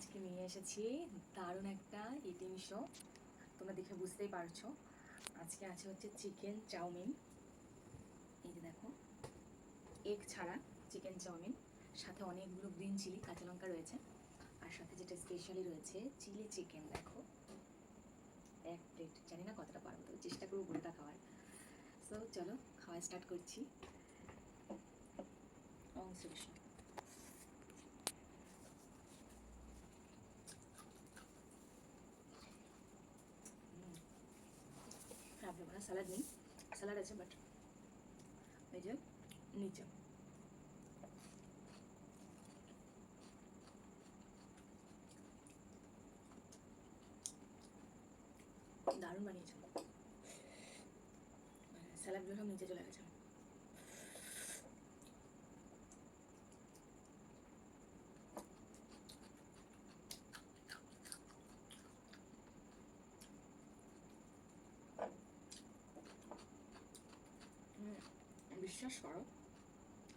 আজকে নিয়ে এসেছি দারুণ একটা ইটিং শো। তোমরা দেখে বুঝতেই পারছো। আজকে আছে হচ্ছে চিকেন চাউমিন। এই যে দেখো, এগ ছাড়া চিকেন চাউমিন, সাথে অনেকগুলো গ্রিন চিলি কাঁচা লঙ্কা রয়েছে, আর সাথে যেটা স্পেশালি রয়েছে চিলি চিকেন। দেখো, এক প্লেট, জানি না কতটা পারবো, তবে চেষ্টা করবো পুরোটা খাওয়ার। সো চলো খাওয়া স্টার্ট করছি। অংশ হ্যাঁ, মানে স্যালাড নেই, স্যালাড আছে বাট এই যে নিচে দারুণ বানিয়েছে। স্যালাডগুলো সব নিচে চলে গেছে। বিশ্বাস করো,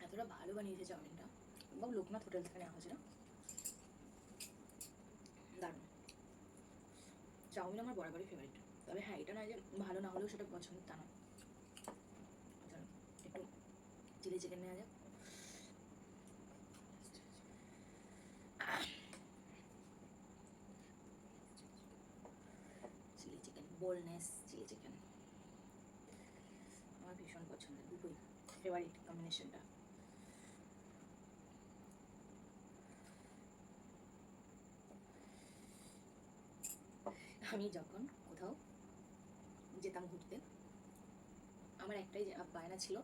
এতটা ভালো বানিয়েছে চাউমিনটা। এবং লোকনাথ হোটেল থেকে নেওয়া হয়েছিল। দারুণ। চাউমিন আমার বরাবরই ফেভারিট, তবে হ্যাঁ, এটা নয় যে ভালো না হলেও সেটা পছন্দ, তা নয়। চলো একটু চিলি চিকেন নেওয়া যাক। চিলি চিকেন, বোলনেস চিলি চিকেন আমার ভীষণ পছন্দের, দুটোই ফেভারিট কম্বিনেশনটা। আমি যখন কোথাও যেতাম ঘুরতে, আমার একটাই বায়না ছিল,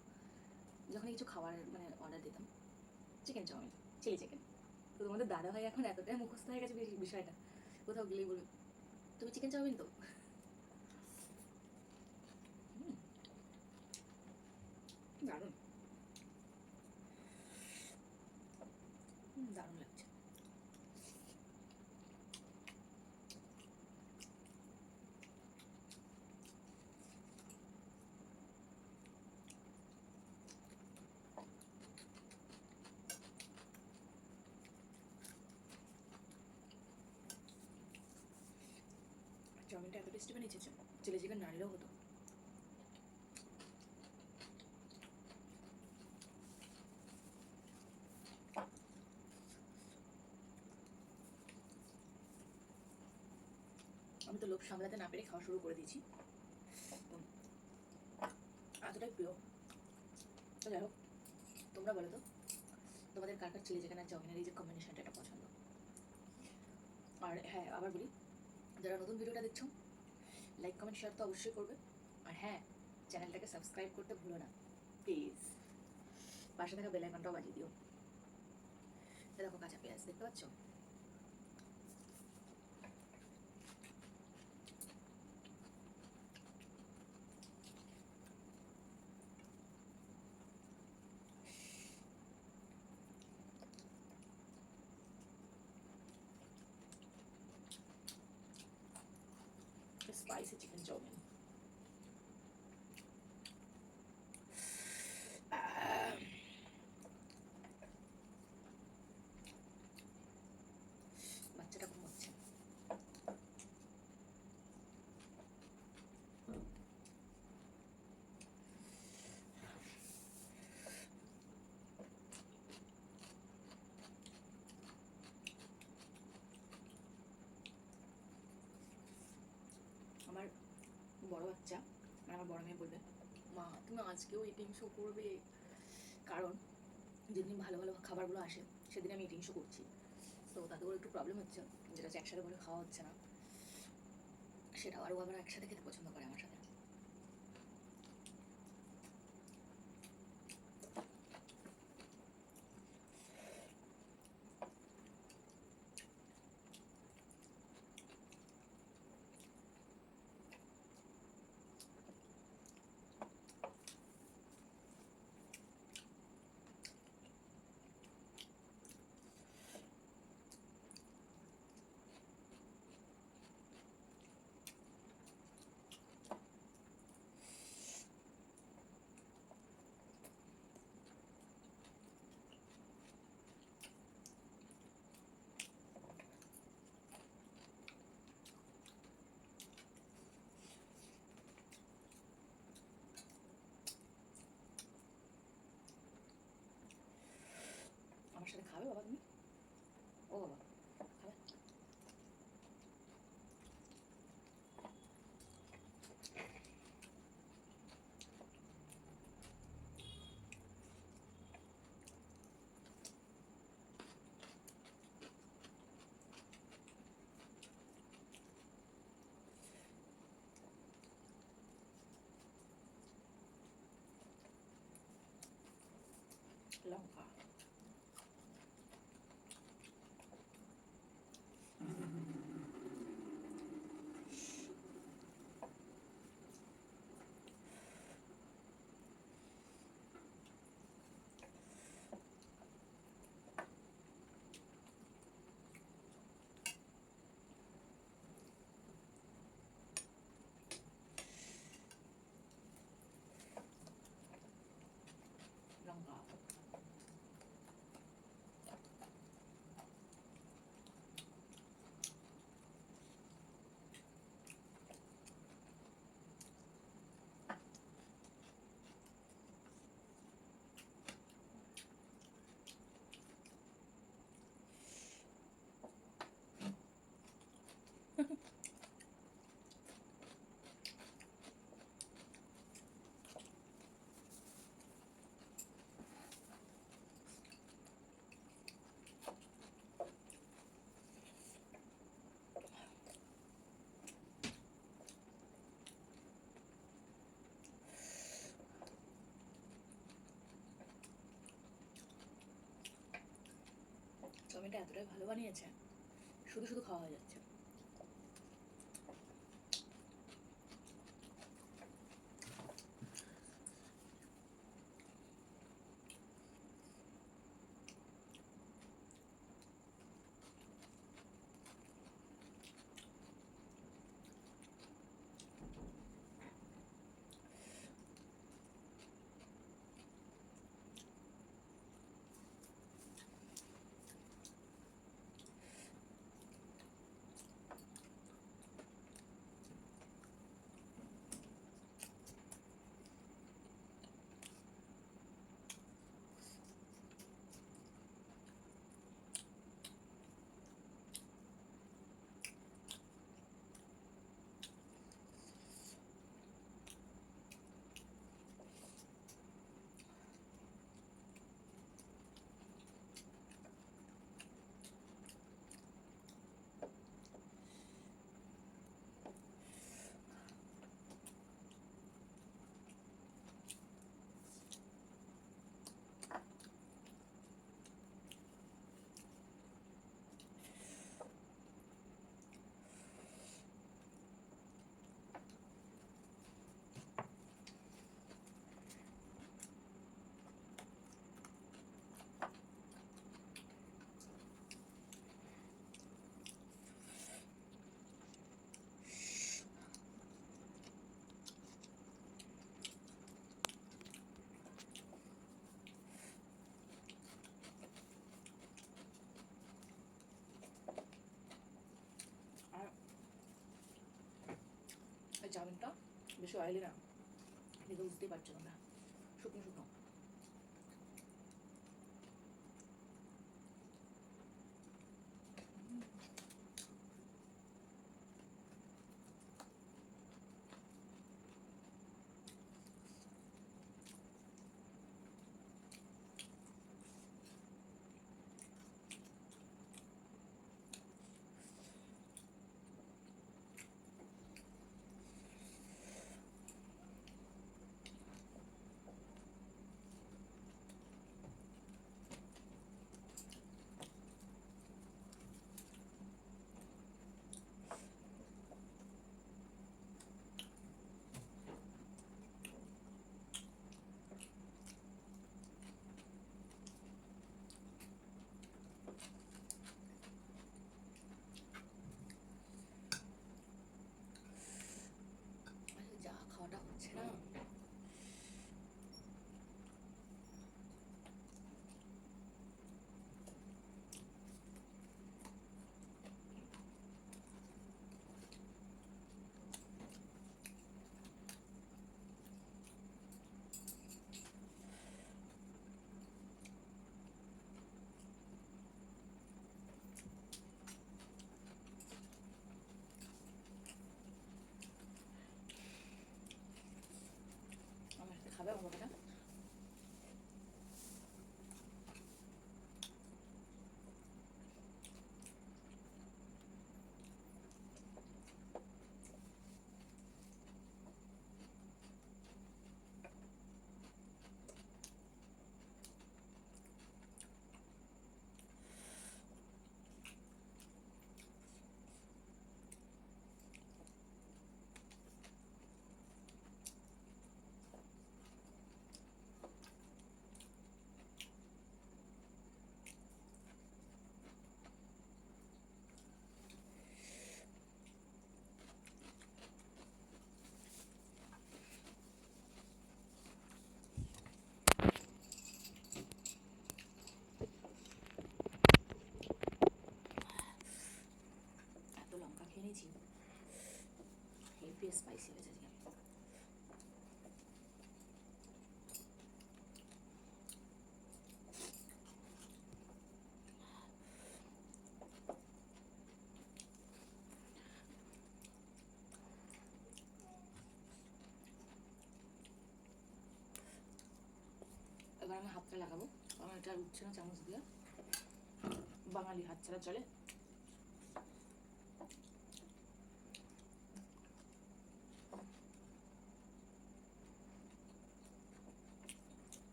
যখন কিছু খাবার মানে অর্ডার দিতাম, চিকেন চাউমিন, চিলি চিকেন। তো তোমাদের দাদা ভাই এখন এতটাই মুখস্থ হয়ে গেছে বিষয়টা, কোথাও গেলেই বলবে তুমি চিকেন চাউমিন তো। দারুণ, দারুণ লাগছে। চাউমিনটা এত টেস্টি বানিয়েছে, চিলি চিকেন না নিলেও হতো। আমি তো লোভ সামলাতে না পেরে খাওয়া শুরু করে দিয়েছি, এতটাই প্রিয়। তো যাই হোক, তোমরা বলো তো, তোমাদের কার কার চিলি চিকেন আর চাউমিনের এই যে কম্বিনেশনটা, এটা পছন্দ। আর হ্যাঁ, আবার বলি, যারা নতুন ভিডিওটা দেখছো, লাইক কমেন্ট শেয়ার তো অবশ্যই করবে। আর হ্যাঁ, চ্যানেলটাকে সাবস্ক্রাইব করতে ভুলো না প্লিজ। পাশে থাকা বেল আইকনটাও বাজিয়ে দিও। দেখো কাঁচা পেঁয়াজ দেখতে পাচ্ছ। Spicy chicken chow mein. বাচ্চাটা ঘুমাচ্ছে। আমার বড় বাচ্চা, মানে আমার বড় মেয়ে বলবে, মা তুমি আজকেও ইটিং শো করবে? কারণ যেদিন ভালো ভালো খাবারগুলো আসে সেদিন আমি ইটিং শো করছি। তো তাতে ওর একটু প্রবলেম হচ্ছে, যেটা হচ্ছে একসাথে করে খাওয়া হচ্ছে না, সেটাও আরও আবার একসাথে খেতে পছন্দ করে আমার সাথে। খাবে বাবা তুমি? ও বাবা খাবে? লঙ্কা লঙ্কা চাউমিনটা এতটাই ভালো বানিয়েছে, শুধু শুধু খাওয়া হয়ে যাচ্ছে। আর এই চাউমিনটা বেশি অয়েলি না, দেখে বুঝতেই পারছো তোমরা, শুকনো শুকনো। লাগাবো, কারণ এটা উঠছে না চামচ দিয়ে, বাঙালি হাত ছাড়া চলে।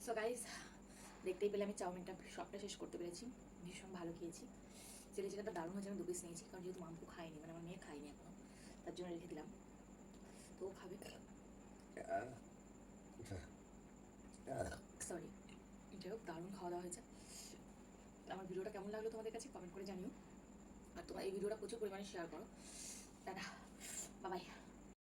সো গাইজ, দেখতেই পেলে আমি চাউমিনটা সবটা শেষ করতে পেরেছি, ভীষণ ভালো খেয়েছি। চিলি চিকেনটা দারুণ হয়েছে, আমি 2 পিস নিয়েছি, কারণ যেহেতু মাম্পু খায়নি, মানে আমার মেয়ে খায়নি এখনো, তার জন্য রেখে দিলাম, তো ও খাবে। সরি, যাই হোক, দারুণ খাওয়া দাওয়া হয়েছে। আমার ভিডিওটা কেমন লাগলো তোমাদের কাছে কমেন্ট করে জানিও, আর তোমরা এই ভিডিওটা প্রচুর পরিমাণে শেয়ার করো। Tata, bye bye.